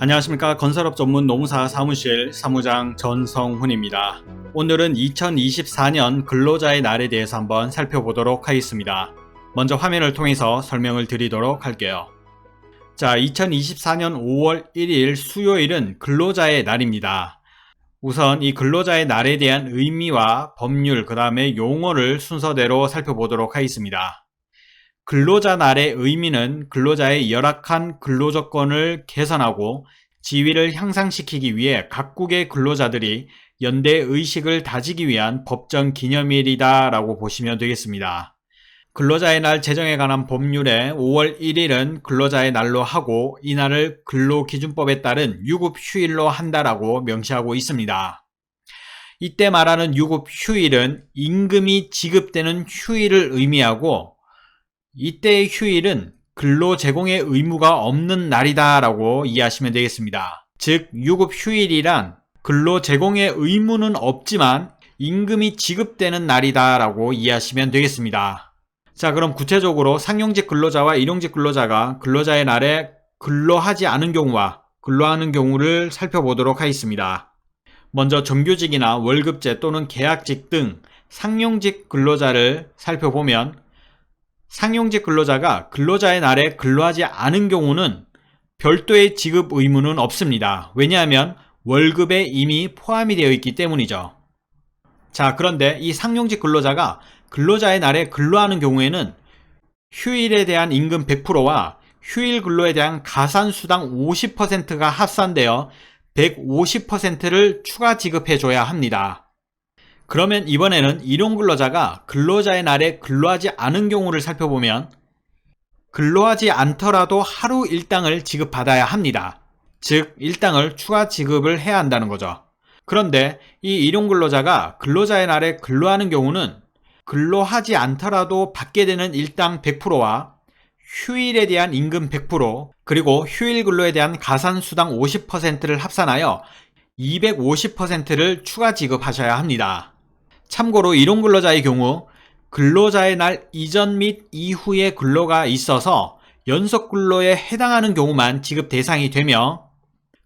안녕하십니까. 건설업 전문 노무사 사무실 사무장 전성훈입니다. 오늘은 2024년 근로자의 날에 대해서 한번 살펴보도록 하겠습니다. 먼저 화면을 통해서 설명을 드리도록 할게요. 자, 2024년 5월 1일 수요일은 근로자의 날입니다. 우선 이 근로자의 날에 대한 의미와 법률, 그 다음에 용어를 순서대로 살펴보도록 하겠습니다. 근로자 날의 의미는 근로자의 열악한 근로조건을 개선하고 지위를 향상시키기 위해 각국의 근로자들이 연대의식을 다지기 위한 법정 기념일이다 라고 보시면 되겠습니다. 근로자의 날 제정에 관한 법률에 5월 1일은 근로자의 날로 하고 이 날을 근로기준법에 따른 유급휴일로 한다라고 명시하고 있습니다. 이때 말하는 유급휴일은 임금이 지급되는 휴일을 의미하고 이때의 휴일은 근로 제공의 의무가 없는 날이다 라고 이해하시면 되겠습니다. 즉 유급휴일이란 근로 제공의 의무는 없지만 임금이 지급되는 날이다 라고 이해하시면 되겠습니다. 자, 그럼 구체적으로 상용직 근로자와 일용직 근로자가 근로자의 날에 근로하지 않은 경우와 근로하는 경우를 살펴보도록 하겠습니다. 먼저 정규직이나 월급제 또는 계약직 등 상용직 근로자를 살펴보면 상용직 근로자가 근로자의 날에 근로하지 않은 경우는 별도의 지급 의무는 없습니다. 왜냐하면 월급에 이미 포함이 되어 있기 때문이죠. 자, 그런데 이 상용직 근로자가 근로자의 날에 근로하는 경우에는 휴일에 대한 임금 100%와 휴일 근로에 대한 가산수당 50%가 합산되어 150%를 추가 지급해줘야 합니다. 그러면 이번에는 일용근로자가 근로자의 날에 근로하지 않은 경우를 살펴보면 근로하지 않더라도 하루 일당을 지급받아야 합니다. 즉 일당을 추가 지급을 해야 한다는 거죠. 그런데 이 일용근로자가 근로자의 날에 근로하는 경우는 근로하지 않더라도 받게 되는 일당 100%와 휴일에 대한 임금 100% 그리고 휴일 근로에 대한 가산수당 50%를 합산하여 250%를 추가 지급하셔야 합니다. 참고로 일용근로자의 경우 근로자의 날 이전 및 이후에 근로가 있어서 연속근로에 해당하는 경우만 지급 대상이 되며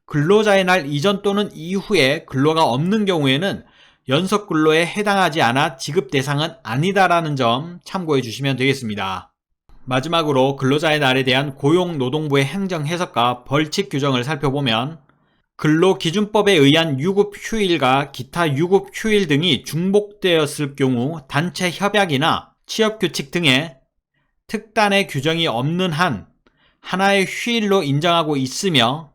근로자의 날 이전 또는 이후에 근로가 없는 경우에는 연속근로에 해당하지 않아 지급 대상은 아니다라는 점 참고해 주시면 되겠습니다. 마지막으로 근로자의 날에 대한 고용노동부의 행정해석과 벌칙 규정을 살펴보면 근로기준법에 의한 유급휴일과 기타 유급휴일 등이 중복되었을 경우 단체 협약이나 취업규칙 등의 특단의 규정이 없는 한 하나의 휴일로 인정하고 있으며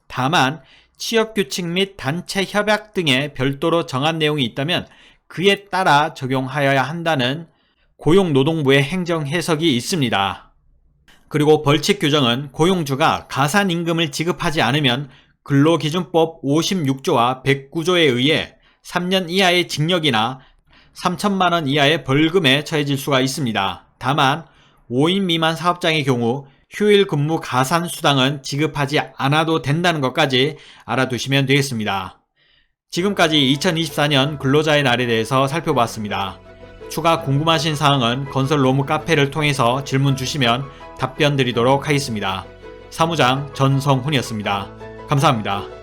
다만 취업규칙 및 단체 협약 등에 별도로 정한 내용이 있다면 그에 따라 적용하여야 한다는 고용노동부의 행정해석이 있습니다. 그리고 벌칙 규정은 고용주가 가산임금을 지급하지 않으면 근로기준법 56조와 109조에 의해 3년 이하의 징역이나 3천만 원 이하의 벌금에 처해질 수가 있습니다. 다만 5인 미만 사업장의 경우 휴일 근무 가산수당은 지급하지 않아도 된다는 것까지 알아두시면 되겠습니다. 지금까지 2024년 근로자의 날에 대해서 살펴봤습니다. 추가 궁금하신 사항은 건설노무 카페를 통해서 질문 주시면 답변 드리도록 하겠습니다. 사무장 전성훈이었습니다. 감사합니다.